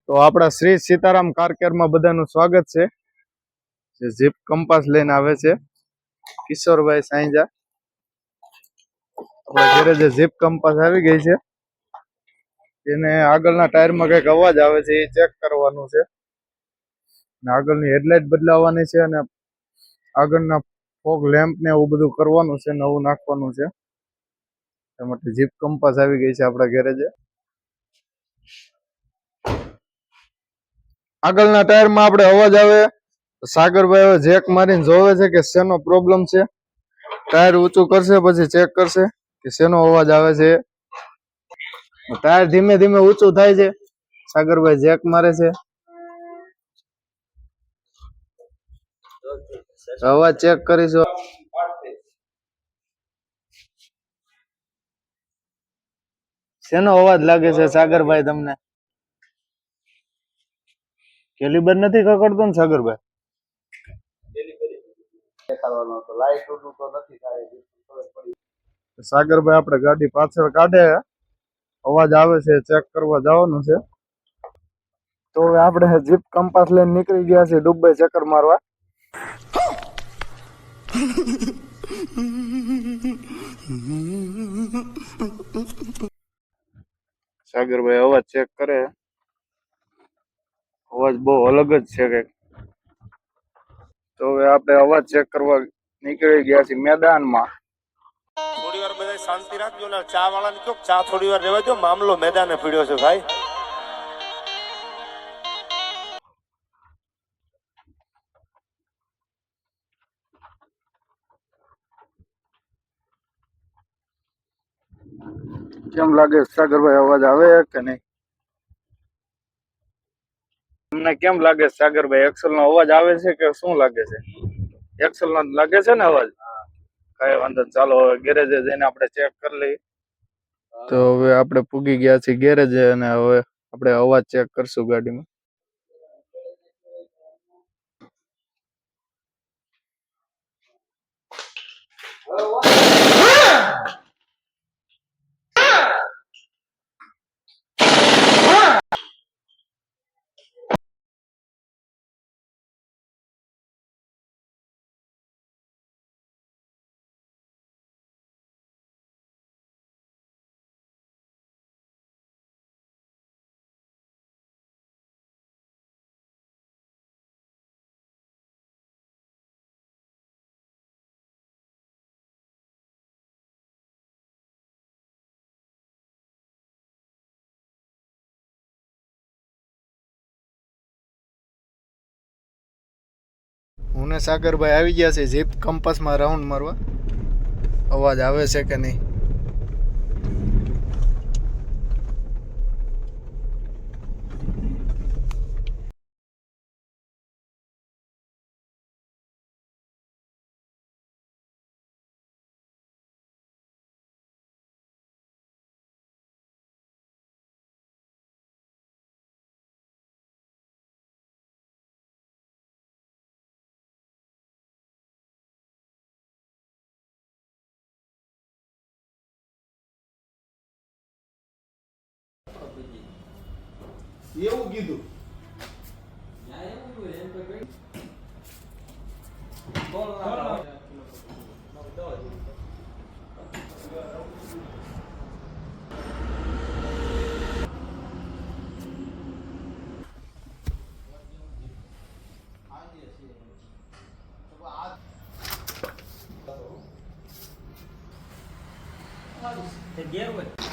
તો આપણા શ્રી સીતારામ કાર કેરમાં બધાનું સ્વાગત છે. જે જીપ કંપાસ લઈને આવે છે કિશોરભાઈ સાંઈજા. આપણા ઘરે જે જીપ કંપાસ આવી ગઈ છે એને આગળના ટાયરમાં કંઈક અવાજ આવે છે એ ચેક કરવાનું છે. આગળની હેડલાઇટ બદલાવવાની છે અને આગળના ફોગ લેમ્પ ને એવું બધું કરવાનું છે, નવું નાખવાનું છે. એ માટે જીપ કંપાસ આવી ગઈ છે આપણા ગેરેજે. આગળના ટાયરમાં આપણે અવાજ આવે સાગરભાઈ હવે જેક મારીને જોવે છે કે શેનો પ્રોબ્લેમ છે. ટાયર ઊંચું કરશે પછી ચેક કરશે કે શેનો અવાજ આવે છે. ટાયર ધીમે ધીમે ઊંચું થાય છે. સાગરભાઈ જેક મારે છે. અવાજ ચેક કરીશું. શેનો અવાજ લાગે છે સાગરભાઈ તમને? કેલિબર નથી ખકડતો ને સાગરભાઈ? સાગરભાઈ આપણે ગાડી પાછળ કાઢે, અવાજ આવે છે ચેક કરવા જવાનું છે. તો હવે આપણે જીપ કંપાસ લઈને નીકળી ગયા છે દુબઈ ચક્કર મારવા. સાગરભાઈ અવાજ ચેક કરે, અવાજ બહુ અલગ જ છે કઈક. તો હવે આપણે અવાજ ચેક કરવા નીકળી ગયા છીએ મેદાનમાં. થોડી વાર બધા શાંતિ રાખજો ને ચા વાળાને કહો ચા થોડી વાર રહેવા દો, મામલો મેદાને પીડ્યો છે ભાઈ. કેમ લાગે સાગરભાઈ અવાજ આવે કે નહીં? તમને કેમ લાગે સાગરભાઈ એક્સેલ નો અવાજ આવે છે કે શું લાગે છે? એક્સેલ નો લાગે છે ને અવાજ? કઈ વાંધો નહીં, ચાલો હવે ગેરેજે જઈને આપણે ચેક કરી લઈએ. તો હવે આપણે પૂગી ગયા છીએ ગેરેજે અને હવે આપણે અવાજ ચેક કરશું ગાડીમાં. હું ને સાગરભાઈ આવી ગયા છે જીપ કંપાસમાં રાઉન્ડ મારવા. અવાજ આવે છે કે નહીં? એવું કીધું ગેર હોય